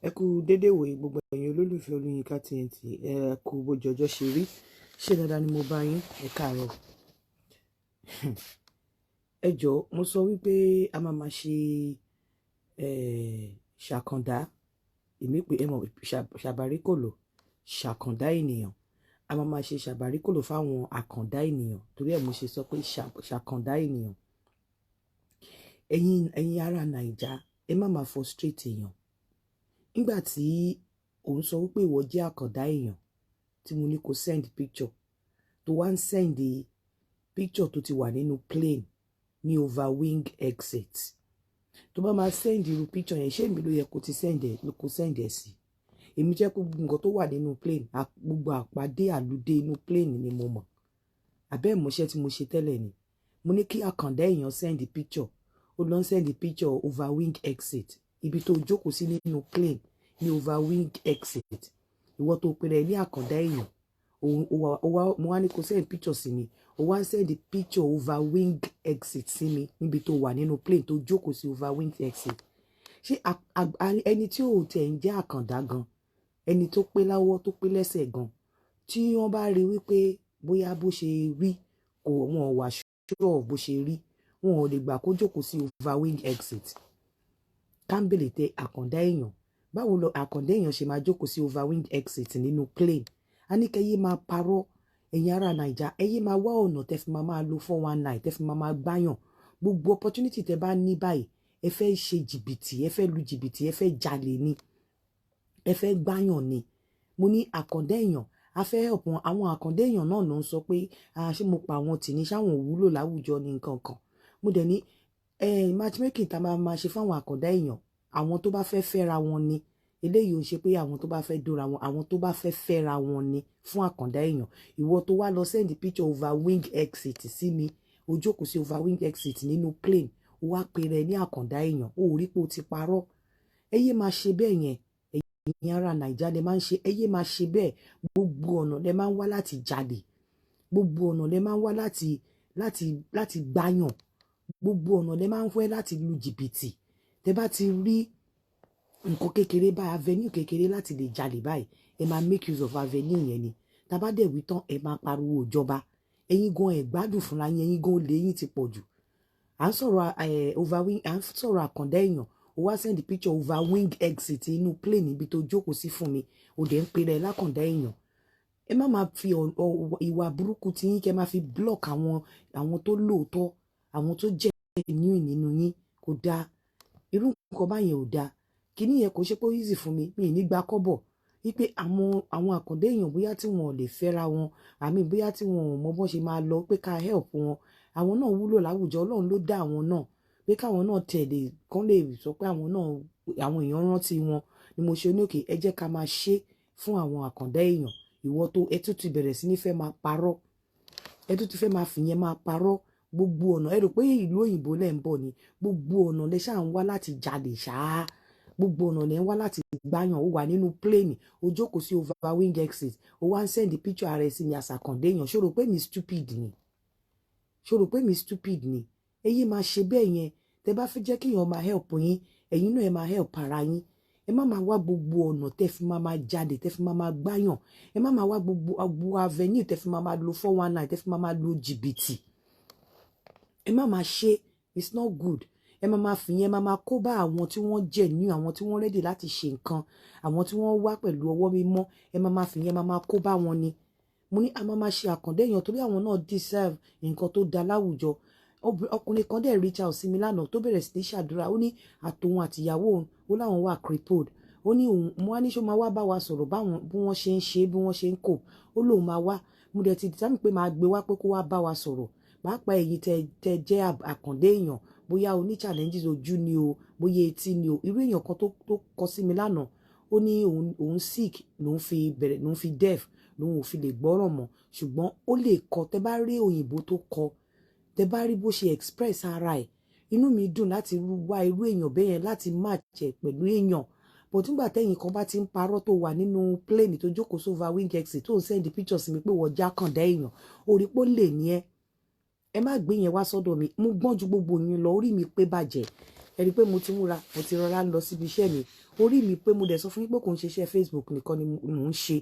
Ẹ kú dédé wòye gbogbo ẹ̀yin olólùfẹ́ Olúyinká TNT. Ẹ kú bójú ọjọ́ ṣe rí. Ṣé dáadáa ni mo bá yín? Ẹ káàárọ̀. Ẹ jọ̀ọ́, mo sọ wípé a máa ṣe ṣàkàndá. Èmi pé ẹ mọ̀ ṣàbáríkòlò, ṣàkàndá ènìyàn. A máa ṣe ṣàbáríkòlò fáwọn àkàndá ènìyàn. Torí ẹ̀ mo ṣe sọ pé ṣàkàndá ènìyàn. Ẹ̀yin ará Nàìjà, ẹ má frustrate èèyàn. Nígbà tí òun sọ wípé ìwọ jẹ́ àkàndá èèyàn, tí mo ní kó send picture, tó wá ń send picture tó ti wà nínú plane ní over wing exit. Tó bá máa send irú picture yẹn, ṣé èmi ló yẹ kó ti send ẹ̀ sí? Èmi jẹ́ kó gbogbo nǹkan tó wà nínú plane, gbogbo àpàdé àlùdé inú plane ni mo mọ̀. Àbẹ́ ìmọ̀ṣẹ́ tí mo ṣe tẹ́lẹ̀ ni. Mo ní kí àkàndá èèyàn send picture. Ó lọ send picture over wing exit. Ibi tó jókòó sí nínú plane ní over wing exit. Ìwọ tó pèrè ní àkàndá èèyàn. Mo wá ní kó send picture sí mi. Ó wá send picture over wing exit sí mi níbi tó wà nínú plane tó jókòó sí over wing exit. Ṣé ẹni tí ò tẹ̀ ń jẹ́ àkàndá gan, ẹni tó pé láwọ́ tó pé lẹ́sẹ̀ gan, tí wọ́n bá rí wípé bóyá bó ṣe rí kò wọ́n wà sure bó ṣe rí, wọn ò lè gbà kó jókòó sí over wing exit. Kámbèlè tẹ àkàndá èèyàn. Báwo lọ àkàndá èèyàn ṣe máa jókòó sí over wing exit nínú plane? A ní kẹ́ yé máa parọ́. Ẹ̀yin ará Nàìjà, ẹ yé máa wá ọ̀nà tẹ́ fi máa lo 419, tẹ́ fi máa gbáyàn. Gbogbo opportunity tẹ́ bá ní báyìí, ẹ fẹ́ ṣe jìbìtì, ẹ fẹ́ lu jìbìtì, ẹ fẹ́ jalè ni, ẹ fẹ́ gbáyàn ni. Mo ní àkàndá èèyàn, a fẹ́ help wọn. Àwọn àkàndá èèyàn náà ló ń sọ pé ṣé mo pa àwọn tì ní, ṣáwọn òwúlò láwùjọ ní nǹkan kan. Mo dẹ̀ ní matchmaking tá máa ṣe fáwọn àkàndá èèyàn, àwọn tó bá fẹ́ fẹ́ra wọn ni. Eléyìí ò ṣe pé àwọn tó bá fẹ́ dóra wọn, àwọn tó bá fẹ́ fẹ́ra wọn ni fún àkàndá èèyàn. Ìwọ tó wá lọ send picture over wing exit sí mi, ó jókòó sí over wing exit nínú plane, ó wá pe rẹ ní àkàndá èèyàn, ó rí pé ó ti parọ́. Ẹ yé máa ṣe bẹ́ẹ̀ yẹn. Ẹ̀yin ará Nàìjà lẹ máa ń ṣe, ẹ yé máa ṣe bẹ́ẹ̀. Gbogbo ọ̀nà lẹ máa ń wá láti jalè. Gbogbo ọ̀nà lẹ máa ń wá láti gbáyàn. Gbogbo ọ̀nà lẹ máa ń wá láti lu jìbìtì. Tẹ bá ti rí nǹkan kékeré báyìí, avenue kékeré láti lè jalè báyìí, ẹ máa make use of avenue yẹn ni. Tá bá dẹ̀ wí tán, ẹ máa pariwo ìjọba. Ẹ̀yin gan ẹ gbádùn fúnra yín, ẹ̀yin gan olè yín ti pọ̀ jù. À ń sọ̀rọ̀ over wing, à ń sọ̀rọ̀ àkàndá èèyàn. Ó wá send picture over wing exit inú plane níbi tó jókòó sí fún mi. Ó dẹ̀ ń pe rẹ lákàndá èèyàn. Ẹ má máa fi ìwà burúkú tí yín kẹ́ máa fi block àwọn tó lóòótọ́, àwọn tó jẹ́ nínú yín. Kò dáa. Irú nǹkan báyẹn ò dáa. Kíní yẹn kò ṣe pé easy fún mi, mi ì ní gba kọ́bọ̀. Wípé àwọn àkàndá èèyàn bóyá tí wọn ò lè fẹ́ra wọn, àmì bóyá tí wọn ò mọ bó ṣe máa lọ, pé ká help wọn. Àwọn náà wúlò láwùjọ, Ọlọ́run ló dá àwọn náà. Pé káwọn náà tẹ̀lé, kán lè sọ pé àwọn èèyàn rántí wọn. Ni mo ṣe ní òkè, ẹ jẹ́ ká máa ṣe fún àwọn àkàndá èèyàn. Ìwọ tó ẹ tún ti bẹ̀rẹ̀ sí ní fẹ́ máa parọ́. Ẹ tún ti fẹ́ máa fìyẹn máa parọ́. Gbogbo ọ̀nà, ẹ rò pé ìlú òyìnbó lẹ́ ń bọ̀ ni. Gbogbo ọ̀nà lẹ ṣáà ń wá láti jalè ṣáá. Gbogbo ọ̀nà lẹ ń wá láti gbáyàn. Ó wà nínú plane, ó jókòó sí over wing exit, ó wá ń send picture ara ẹ̀ sí mi as àkàndá èèyàn. Ṣó rò pé mi stupid ni? Ṣó rò pé mi stupid ni? Ẹ yé máa ṣe bẹ́ẹ̀ yẹn. Tẹ bá fẹ́ jẹ́ kí èèyàn máa help yín, ẹ̀yin náà ẹ máa help ara yín. Ẹ má máa wá gbogbo ọ̀nà tẹ́ fi máa jalè, tẹ́ fi máa gbáyàn. Ẹ má máa wá gbogbo avenue tẹ́ fi máa lo 419, tẹ́ fi máa lo jìbìtì. Ẹ má máa ṣe, it's not good. Ẹ má máa fìyẹn máa kó bá àwọn tí wọ́n jẹ́ ní, àwọn tí wọ́n ready láti ṣe nǹkan, àwọn tí wọ́n wá pẹ̀lú ọwọ́ mímọ́. Ẹ má máa fìyẹn máa kó bá wọn ni. Mo ní a máa ṣe àkàndá èèyàn torí àwọn náà deserve nǹkan tó da láwùjọ. Ọkùnrin kan dẹ̀ reach out sí mi lánàá tó bẹ̀rẹ̀ sí ní ṣàdúrà. Ó ní àtòun àtìyàwó òun, ó láwọn wà crippled. Ó ní òun, mo wá ní ṣó máa wá bá wa sọ̀rọ̀ bí wọ́n ṣe ń ṣe, bí wọ́n ṣe ń kò. Ó lóun máa wá. Mo dẹ̀ ti determine pé máa gbé wá pé kó wá bá wa sọ̀rọ̀. Pàápàá ẹ̀yin tẹ jẹ́ àkàndá èèyàn, bóyá o ní challenges ojú ni o, bóyá etí ni o. Irú èèyàn kan tó kọ sí mi lánàá, ó ní òun sick, lòun fi deaf, lòun ò fi lè gbọ́ràn mọ́. Ṣùgbọ́n ó lè kọ, tẹ bá rí òyìnbó tó kọ, tẹ bá rí bó ṣe express ara ẹ̀. Inú mi dùn láti wá irú èèyàn bẹ́ẹ̀ yẹn láti match ẹ̀ pẹ̀lú èèyàn. But nígbà tẹ́yìn kan bá ti ń parọ́ tó wà nínú plane tó jókòó sí over wing exit tó ń send pictures mi pé wọ́n já àkàndá èèyàn, orí pó lè ní ẹ. Ẹ má gbé yẹn wá sọ́dọ̀ mi. Mo gbọ́n ju gbogbo yín lọ, orí mi pé bàjẹ́. ẹ rí pé mo ti múra mo ti rọra lọ síbi iṣẹ́ mi orí mi pé mo dẹ̀ sọ fún yín pé kò ń ṣe iṣẹ́ Facebook nìkan ni mò ń ṣe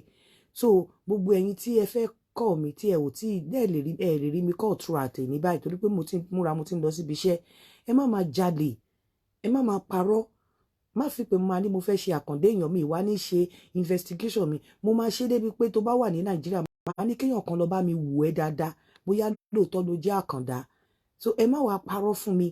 so gbogbo ẹ̀yin tí ẹ fẹ́ call mi tí ẹ ò tí ẹ lè rí mi call through àtẹ̀ní báyìí torí pé mo ti múra mo ti ń lọ síbi iṣẹ́ ẹ má máa jalè ẹ má máa parọ́ má fi pé mo máa ní mo fẹ́ ṣe àkàndé èèyàn mi wá ní ṣe investigation mi mo máa ṣe débi pé tó bá wà ní Nàìjíríà máa ní kéèyàn kan lọ bá mi wò ẹ́ dáadáa bóyá lóòótọ́ ló jẹ́ àkàndá so ẹ má wàá parọ́ fún mi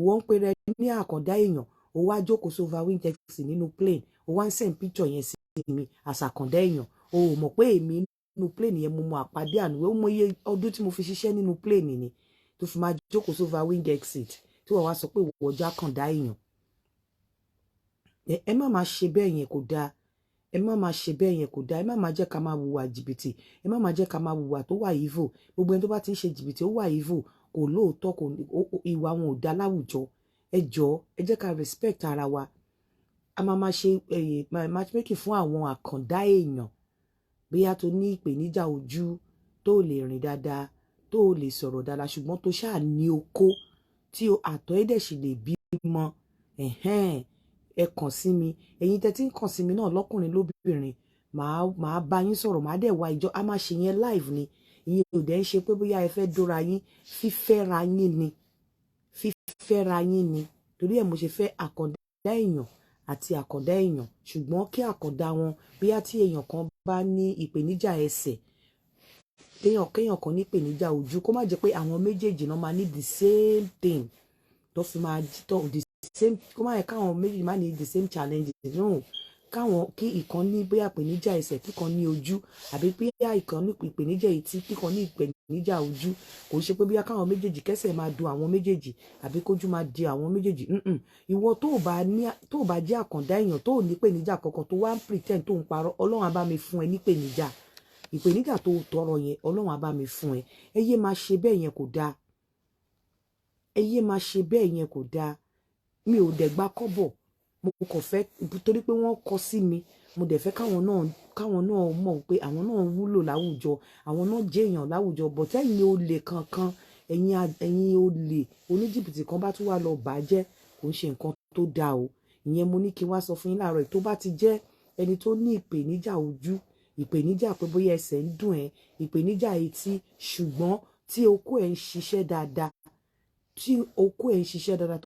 wọ́n ń pe rẹ ní àkàndá èèyàn ó wá jókòó sóva windex nínú plane ó wá ń send picture yẹn sí mi àṣàkàndá èèyàn o ò mọ̀ pé èmi nínú plane yẹn mo mọ àpàdé ànúwẹ́ ó mọ iye ọdún tí mo fi ṣiṣẹ́ nínú plane ni tó fi máa jókòó sóva windex tí wọ́n wá sọ pé wọ́n jẹ́ àkàndá èèyàn ẹ má máa ṣe bẹ́ẹ̀ yẹn kò dáa ẹ má máa ṣe bẹ́ẹ̀ yẹn kò dáa ẹ má máa jẹ́ ká máa hùwà jìbìtì ẹ má máa jẹ́ ká máa hùwà tó wà evil gbogbo ẹni tó bá ti ń ṣe jìbìtì ó wà evil kò lóòótọ́ kò ìwà wọn ò dáa láwùjọ ẹ jọ̀ọ́ ẹ jẹ́ ká respect ara wa a máa ṣe matchmaking fún àwọn àkàndá èèyàn bóyá tó ní ìpèníjà ojú tó lè rìn dáadáa tó lè sọ̀rọ̀ dáadáa ṣùgbọ́n tó ṣáà ní okó tí àtọ̀ ẹ̀dẹ̀ sì lè bímọ ẹ kàn sí mi ẹ̀yin tẹ́ tí ń kàn sí mi náà lọ́kùnrin lóbìnrin màá bá yín sọ̀rọ̀ màá dẹ̀ wá ìjọ a máa ṣe yẹn live ni ìyẹn ò dẹ̀ ń ṣe pé bóyá ẹ fẹ́ dóra yín fífẹ́ra yín ni torí ẹ̀ mo ṣe fẹ́ àkàndá èèyàn àti àkàndá èèyàn ṣùgbọ́n kí àkàndá wọn bóyá tí èèyàn kan bá ní ìpèníjà ẹsẹ̀ kéèyàn kan ní ìpèníjà ojú kó má jẹ́ pé àwọn méjèèjì náà máa ní the same thing tó fi máa the same kó má yẹ káwọn méjì má ní the same challenges no káwọn kí ìkan ní bóyá ìpèníjà ẹsẹ̀ kíkan ní ojú àbí bóyá ìkan ní ìpèníjà etí kíkan ní ìpèníjà ojú kò ṣe pé bóyá káwọn méjèèjì kẹsẹ̀ máa du àwọn méjèèjì àbí kójú máa di àwọn méjèèjì ìwọ tó bá jẹ́ àkàndá èèyàn tó ní ìpèníjà kankan tó wá ń pretend tó ń parọ́ Ọlọ́run á bá mi fún ẹ ní ìpèníjà tó tọrọ yẹn Ọlọ́run á bá mi fún ẹ yé máa ṣe bẹ́ẹ̀ yẹn kò dáa ẹ yé máa ṣe bẹ́ẹ̀ yẹn kò dáa mi ò dẹ̀ gbà kọ́bọ̀ mo kàn fẹ́ torí pé wọ́n kọ sí mi mo dẹ̀ fẹ́ káwọn náà mọ̀ pé àwọn náà wúlò láwùjọ àwọn náà jẹ́ èèyàn láwùjọ bọ̀ tẹ́yìn olè kankan ẹ̀yin olè oníjìbìtì kan bá tún wá lọ bàjẹ́ kò ń ṣe nǹkan tó dáa o ìyẹn mo ní kí n wá sọ fún yín láàárọ̀ tó bá ti jẹ́ ẹni tó ní ìpèníjà ojú ìpèníjà pé bóyá ẹsẹ̀ ń dùn ẹ́ ìpèníjà etí ṣùgbọ́n tí okó ẹ̀ ń ṣiṣẹ́ dáadáa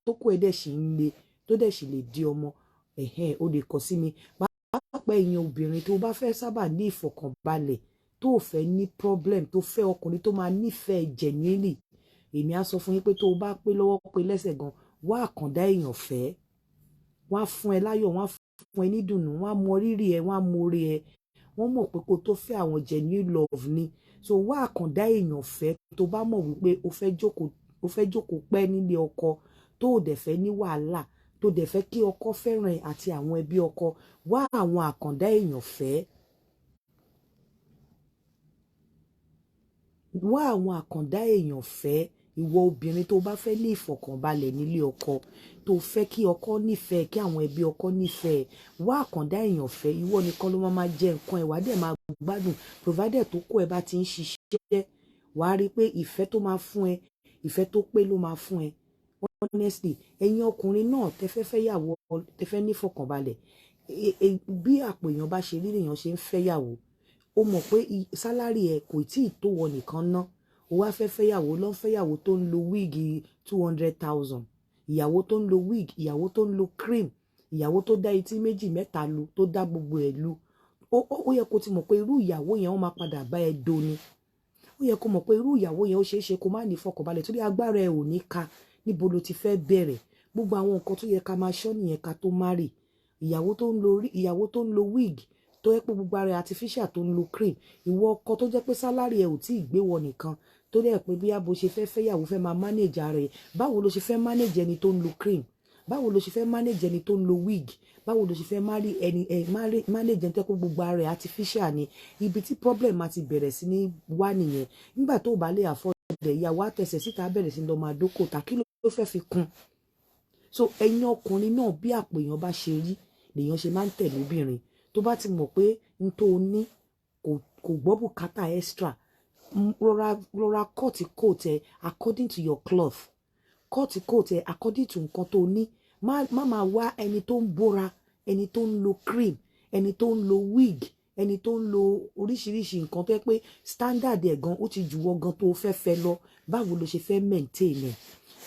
tó kó ẹ̀ dẹ̀ sì ń le tó dẹ̀ sì lè di ọmọ o lè kọ sí mi pàápàá èèyàn obìnrin tó bá fẹ́ sábà ní ìfọ̀kànbalẹ̀ tó fẹ́ ní problem tó fẹ́ ọkùnrin tó máa nífẹ̀ẹ́ genuinely èmi á sọ fún yín pé tó bá pé lọ́wọ́ pé lẹ́sẹ̀ gan wá àkàndá èèyàn fẹ́ wọ́n á fún ẹ láyọ̀ wọ́n á fún ẹ nídùnnú wọ́n á mọ rírì ẹ wọ́n á mọ orí ẹ wọ́n mọ̀ pé kó tó fẹ́ àwọn genuine love ni so wá àkàndá èèyàn fẹ́ tó bá mọ̀ wípé o fẹ́ jókòó pẹ́ nílé ọkọ tó o dẹ̀ fẹ́ ní wàhálà tó dẹ̀ fẹ́ kí ọkọ fẹ́ràn ẹ àti àwọn ẹbí ọkọ wá àwọn àkàndá èèyàn fẹ́ wá àwọn àkàndá èèyàn fẹ́ ìwọ obìnrin tó bá fẹ́ ní ìfọ̀kànbalẹ̀ nílé ọkọ tó fẹ́ kí ọkọ nífẹ̀ẹ́ kí àwọn ẹbí ọkọ nífẹ̀ẹ́ wá àkàndá èèyàn fẹ́ ìwọ nìkan ló máa jẹ nǹkan ẹ̀ wá dẹ̀ máa gbádùn provided tó kó ẹ bá ti ń ṣiṣẹ́ wàá rí i pé ìfẹ́ tó máa fún ẹ ìfẹ́ tó pé ló máa fún ẹ honestly ẹ̀yin ọkùnrin náà tẹ́fẹ́ fẹ́yàwó tẹ́fẹ́ ní ìfọ̀kànbalẹ̀ bí àpò èèyàn bá ṣe rí lèèyàn ṣe ń fẹ́yàwó ó mọ̀ pé sálárì ẹ̀ kò tí ì tó wọ nìkan ná ó wá fẹ́yàwó ló ń fẹ́yàwó tó ń lo wíìgì 200,000 ìyàwó tó ń lo wig ìyàwó tó ń lo cream ìyàwó tó dá etí méjì mẹ́ta lu tó dá gbogbo ẹ̀ lu ó yẹ kó ti mọ̀ pé irú ìyàwó yẹn ó máa padà bá ẹ do ni ó yẹ kó mọ̀ pé irú ìyàwó yẹn ó ṣeé ṣe kó má ní ìfọ̀kànbalẹ̀ torí agbára ẹ ò ní ka níbo ló ti fẹ́ bẹ̀rẹ̀ gbogbo àwọn nǹkan tó yẹ ká máa ṣọ́ nìyẹn ká tó marry ìyàwó tó ń lo wig tó yẹ pé gbogbo ara artificial tó ń lo cream ìwọ ọkọ tó jẹ́ pé sálárì ẹ ò tí ì gbé wọ nìkan tó dẹ̀ pé bí abo ṣe fẹ́ fẹ́yàwó fẹ́ máa manage ara ẹ báwo ló ṣe fẹ́ manage ẹni tó ń lo cream báwo ló ṣe fẹ́ manage ẹni tó ń lo wig báwo ló ṣe fẹ́ manage ẹni tó yẹ pé gbogbo ara ẹ artificial ni ibi tí problem máa ti bẹ̀rẹ̀ sí ní wá nìyẹn nígbà tó bá lè afford ìyàwó àtẹ̀sẹ̀ síta bẹ̀rẹ̀ sí lọ máa dókòtà kí ló fẹ́ fi kún so ẹ̀yin ọkùnrin náà bí àpò èèyàn bá ṣe rí lèèyàn ṣe máa ń tẹ̀lé obìnrin tó bá ti mọ̀ pé n tó ní kò gbọ́ bùkátà extra rọra cut coat ẹ according to your cloth cut coat ẹ according to nǹkan tó ní má máa wá ẹni tó ń bóra, ẹni tó ń lo cream, ẹni tó ń lo wig, ẹni tó ń lo oríṣiríṣi nǹkan tó yẹ pé standard ẹ̀ gan ó ti jù wọ́ gan tó fẹ́ lọ. Báwo ló ṣe fẹ́ maintain ẹ̀?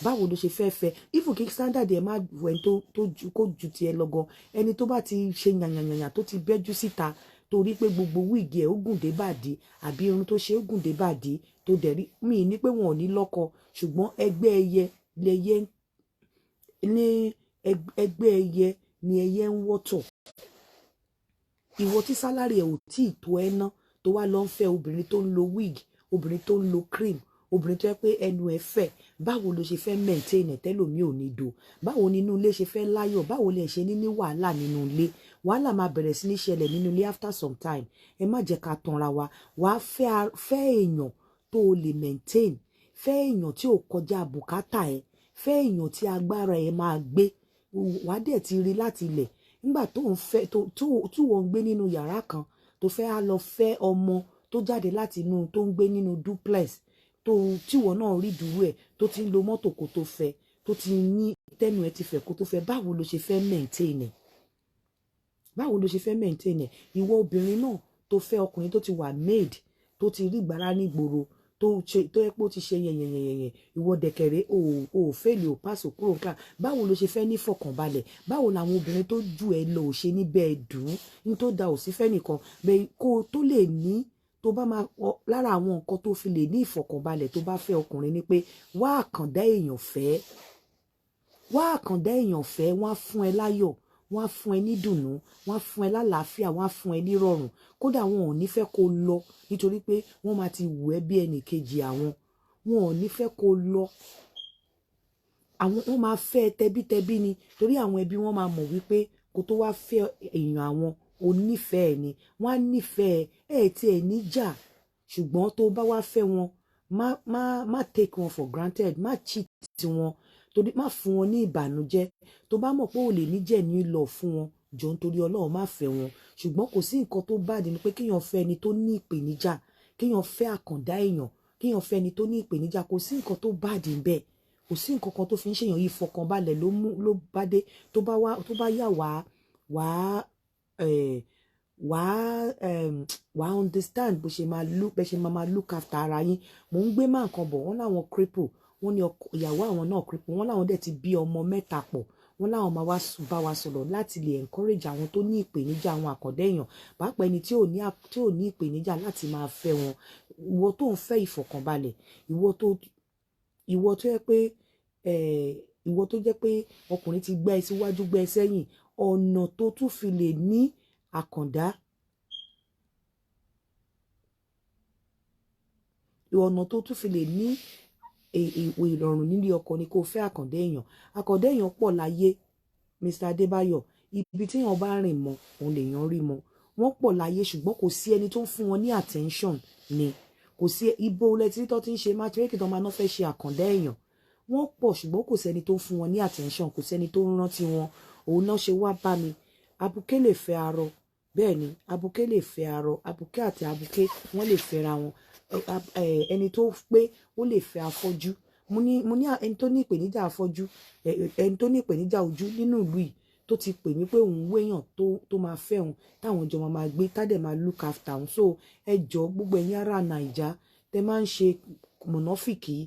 Báwo ló ṣe fẹ́ if kí standard ẹ̀ má wẹ̀ tó ju tiẹ̀ lọ gan, ẹni tó bá ti ṣe yànyànyànyà tó ti bẹ́jú síta torí pé gbogbo wig ẹ̀ ó gùn dé bàdí àbí irun tó ṣe ó gùn dé bàdí tó dẹ̀rí mi ní pé wọn ò ní lọ́kọ, ṣùgbọ́n ẹgbẹ́ ẹyẹ lẹyẹ ní ẹgbẹ́ ẹyẹ ni ẹyẹ ń wọ́tọ̀. Ìwọ tí sálárì ẹ̀ ò tí ì tó ẹ ná tó wá lọ ń fẹ́ obìnrin tó ń lo wig, obìnrin tó ń lo cream, obìnrin tó yẹ pé ẹnu ẹ̀ fẹ̀, báwo ló ṣe fẹ́ maintain ẹ̀ tẹ́lòmí ò ní do? Báwo nínú ilé ṣe fẹ́ láyọ̀? Báwo lẹ ṣe ní wàhálà nínú ilé? Wàhálà máa bẹ̀rẹ̀ sí ní ṣẹlẹ̀ nínú ilé after some time. Ẹ má jẹ́ ká tanra wa. Wàá fẹ́ èèyàn tó lè maintain, fẹ́ èèyàn tí ò kọjá bùkátà ẹ̀, fẹ́ èèyàn tí agbára ẹ̀ máa gbé. Wàá dẹ̀ ti rí láti ilẹ̀ nígbà tó ń fẹ́ tí wọ́n ń gbé nínú yàrá kan tó fẹ́ á lọ fẹ́ ọmọ tó jáde láti inú tó ń gbé nínú duplex tí wọ́n náà rí dúró ẹ̀ tó ti ń lo mọ́tò kó tó fẹ́, tó ti ní tẹ́nu ẹ̀ ti fẹ́ kó tó fẹ́. Báwo ló ṣe fẹ́ maintain ẹ̀? Báwo ló ṣe fẹ́ maintain ẹ̀? Ìwọ obìnrin náà tó fẹ́ ọkùnrin tó ti wà made, tó ti rí gbàrà ní gbòòrò, tó yẹ pé ó ti ṣe yẹ̀yẹ̀yẹ̀yẹ̀, ìwọ dẹ̀kẹ̀rẹ́ ò fẹ́lì ò pass ò kúrò nǹkan. Báwo ló ṣe fẹ́ ní fọkànbalẹ̀? Báwo làwọn obìnrin tó jù ẹ lọ ò ṣe ní bẹ́ẹ̀ dùn ní tó da ò sí fẹ́ nìkan bẹ́ẹ̀ kó tó lè ní tó bá máa lára àwọn nǹkan tó fi lè ní ìfọkànbalẹ̀ tó bá fẹ́ ọkùnrin ni pé wá àkàndá èèyàn fẹ́, wá àkàndá èèyàn fẹ́, wọ́n á fún ẹ láyọ̀, wọ́n á fún ẹ ní dùnnú, wọ́n á fún ẹ lálàáfíà, wọ́n á fún ẹ ní rọrùn. Kódà wọn ò ní fẹ́ kó lọ nítorí pé wọ́n máa ti wù ẹ́ bí ẹnì kejì àwọn. Wọn ò ní fẹ́ kó lọ. Wọ́n máa fẹ́ tẹbítẹbí ni torí àwọn ẹbí wọn máa mọ̀ wípé kó tó wá fẹ́ èèyàn àwọn onífẹ̀ẹ́ ni. Wọ́n á nífẹ̀ẹ́ ẹ̀ tí ẹ̀ níjà, ṣùgbọ́n tó bá wá fẹ́ wọn má take wọn for granted, má cheat wọn torí má fún wọn ní ìbànújẹ́. Tó bá mọ̀ pé ò lè níjẹ̀ ní lọ fún wọn jọ nítorí Ọlọ́run má fẹ́ wọn. Ṣùgbọ́n kò sí nǹkan tó bad ní pé kéèyàn fẹ́ ẹni tó ní ìpèníjà, kéèyàn fẹ́ àkàndá èèyàn, kéèyàn fẹ́ ẹni tó ní ìpèníjà. Kò sí nǹkan tó bad níbẹ̀, kò sí nǹkan kan tó fi ń ṣèyàn yìí. Fọkànbalẹ̀ ló bá dé. Tó bá yà wàá understand bó ṣe máa look after ara yín. Mò ń gbé máa nǹkan bọ̀ wọ́n láwọn cripple, wọ́n ní ìyàwó àwọn náà cripple, wọ́n láwọn dẹ̀ ti bí ọmọ 3 pọ̀. Wọ́n láwọn máa wá bá wa sọ̀rọ̀ láti lè encourage àwọn tó ní ìpèníjà, àwọn àkàndá èèyàn, pàápàá ẹni tí ò ní ìpèníjà láti máa fẹ́ wọn. Ìwọ tó ń fẹ́ ìfọ̀kànbalẹ̀, ìwọ tó jẹ́ pé ọkùnrin ti gbé ẹ síwájú gbé ẹ sẹ́yìn, ọ̀nà tó tún fi lè ní àkàndá, ọ̀nà tó tún fi lè ní ìrọ̀rùn nílé ọkọ ni kó fẹ́ àkàndá èèyàn. Àkàndá èèyàn pọ̀ láyé Mr. Adébáyọ̀, ibi tí èèyàn bá rìn mọ́ òun lèèyàn rí mọ́. Wọ́n pọ̀ láyé ṣùgbọ́n kò sí ẹni tó ń fún wọn ní attention ni. Kò sí ibo lẹ́tí tó ti ń ṣe matchmaking tó máa ná fẹ́ ṣe àkàndá èèyàn. Wọ́n pọ̀ ṣùgbọ́n kò sẹ́ni tó ń fún wọn ní attention, kò sẹ́ni tó ń rántí wọn. Òun náà ṣe wá bá mi. Abuké lè fẹ́ arọ, bẹ́ẹ̀ ni abuké lè fẹ́ arọ, abuké àti abuké wọ́n lè fẹ́ra wọn. Ẹni tó pé ó lè fẹ́ afọ́jú. Mo ní ẹni tó ní ìpèníjà afọ́jú, ẹni tó ní ìpèníjà ojú nínú ìlú yìí tó ti pè mí pé òun wéyàn tó máa fẹ́ òun táwọn jọ máa gbé tádẹ̀ máa look after òun. So ẹ jọ gbogbo ẹ̀yin ará Naija tẹ máa ń ṣe mọ̀nàfìkì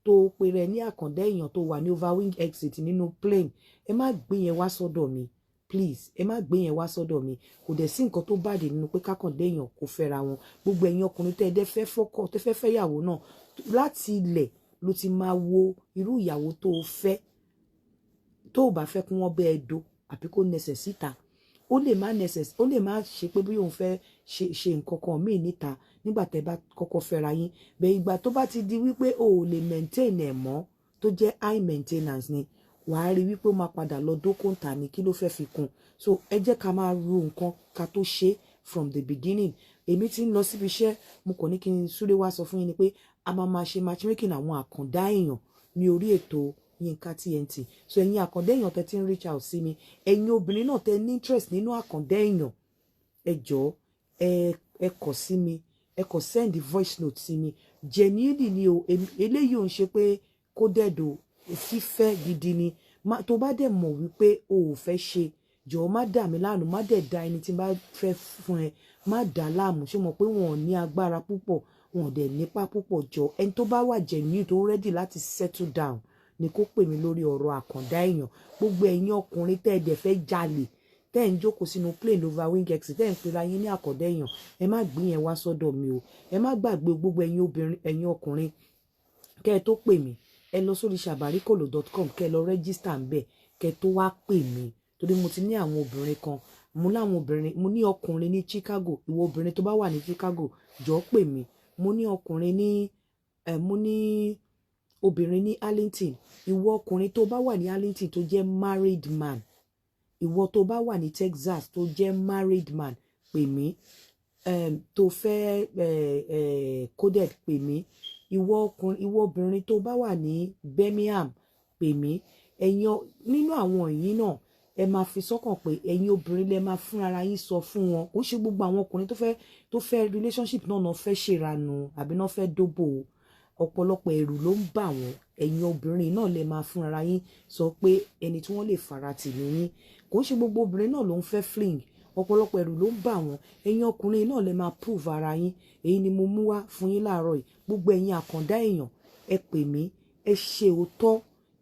tó pe rẹ ní àkàndá èèyàn tó wà ní overwing exit nínú plane, ẹ má gbé yẹn wá sọ́dọ̀ mi please. Ẹ má gbé yẹn wá sọ́dọ̀ mi. Kò dẹ̀ sí nǹkan tó bàdé nínú pé kákàndá èèyàn kò fẹ́ra wọn. Gbogbo ẹ̀yin ọkùnrin tẹ́ fẹ́ fẹ́ ìyàwó náà láti ilẹ̀ ló ti máa wo irú ìyàwó tó fẹ́. Tó bá fẹ́ kí wọ́n bẹ́ ẹ do àbí kó nẹsẹ̀ síta, ó lè má ṣe pé bí òun fẹ́ ṣe nǹkan kan míì níta nígbà tẹ́ bá kọ́kọ́ fẹ́ra yín. Bẹ́ẹ̀ ìgbà tó bá ti di wípé o ò lè maintain ẹ̀ mọ́ tó jẹ́ high maintenance ni, wàá rí wípé ó máa padà lọ dókòǹtà ní kí ló fẹ́ fi kún. So ẹ jẹ́ ká máa ro nǹkan ká tó ṣe from the beginning. Èmi ti ń lọ síbi iṣẹ́, mo kàn ní kí n súré wá sọ fún yín ni pé a máa ṣe matchmaking àwọn àkàndá èèyàn ní orí ètò Yínká TNT. So ẹ̀yin àkàndá èèyàn tẹ́ ti ń reach out sí mi, ẹ̀yin obìnrin náà tẹ́ ní interest nínú àkàndá èèyàn, ẹ jọ̀ọ́ ẹ kọ sí mi, ẹ kọ send voice note sí mi. Genuinely ni o, eléyìí ò ń ṣe pé kó dẹ̀dọ̀ fífẹ́ gidi ni. tó bá dẹ̀ mọ̀ wípé o ò fẹ́ ṣe jọ̀ọ́ má dà mí láàmú, má dẹ̀ da ẹni tí n bá fẹ́ fún ẹ má dà láàmú. Ṣé mọ̀ pé wọn ò ní agbára púpọ̀, wọn ò dẹ̀ nípa púpọ̀. Jọ̀ọ́ ẹni tó bá wà genuine tó ready láti settle down ni kó pè mí lórí ọ̀rọ̀ àkàndá èèyàn. Gbogbo ẹ̀yin ọkùnrin tẹ́ ẹ dẹ̀ fẹ́ jalè, tẹ́ ẹ ń jókòó sínú plane over wing x, tẹ́ ẹ ń pera yín ní àkàndá èèyàn, ẹ má gbé yẹn wá sọ́dọ̀ mi o. Ẹ má gbàgbé gbogbo ẹ̀yin obìnrin, ẹ̀yin ọkùnrin, kẹ́ ẹ tó pè mí ẹ lọ sórí sabarikolo.com, kẹ́ ẹ lọ register ńbẹ̀, kẹ́ ẹ tó wá pè mí. Torí mo ti ní àwọn obìnrin kan, mo láwọn obìnrin, mo ní ọkùnrin ní Chicago. Ìwọ obìnrin tó bá wà ní Chicago jọ̀ọ́ pè mí. Mo ní ọkùnrin ní mo ní obìnrin ní Arlington. Ìwọ ọkùnrin tó bá wà ní Arlington tó jẹ́ married man, ìwọ tó bá wà ní Texas tó jẹ́ married man, pè mí. Tó fẹ́ coded, pè mí. Ìwọ ọkùnrin, ìwọ obìnrin tó bá wà ní Birmingham, pè mí. Ẹ̀yin nínú àwọn yìí náà ẹ máa fi sọ́kàn pé ẹ̀yin obìnrin lẹ máa fún ara yín sọ fún wọn. Kò ṣe gbogbo àwọn ọkùnrin tó fẹ́ relationship náà fẹ́ ṣèrànù àbí náà fẹ́ dóbò. Ọ̀pọ̀lọpọ̀ ẹ̀rù ló ń bà wọ́n. Ẹ̀yin obìnrin náà lẹ máa fún ara yín sọ pé ẹni tí wọ́n lè faratì ní yín. Kò ṣe gbogbo obìnrin náà ló ń fẹ́ fling. Ọ̀pọ̀lọpọ̀ ẹ̀rù ló ń bà wọ́n. Ẹ̀yin ọkùnrin náà lẹ máa prove ara yín. Èyí ni mo mú wá fún yín láàárọ̀ yìí. Gbogbo ẹ̀yin àkàndá èèyàn, ẹ pè mí, ẹ ṣe òótọ́.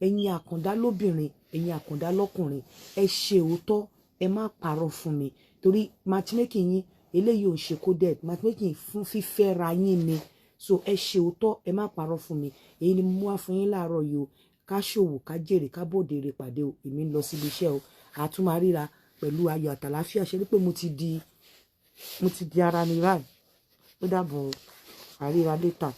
Ẹ̀yin àkàndá lóbìnrin, ẹ̀yin àkàndá lọ́kùnrin, ẹ ṣe òótọ́, ẹ má parọ́ fún mi. Torí matchmaking yín eléyìí ò ń ṣe coded, matchmaking fún fífẹ́ ra yín ni. So ẹ ṣe òótọ́, ẹ má parọ́ fún mi. Èyí ni mo mú wá fún yín láàárọ̀ yìí o. Ká ṣòwò, ká jèrè, ká bòde rè pàdé o. Èmi ń lọ síbi iṣẹ́ o. A tún máa ríra pẹ̀lú ayọ̀ àtàlàáfíà. Ṣe rí pé mo ti di ara mi báyìí. Ó dàbọ̀, a ríra later.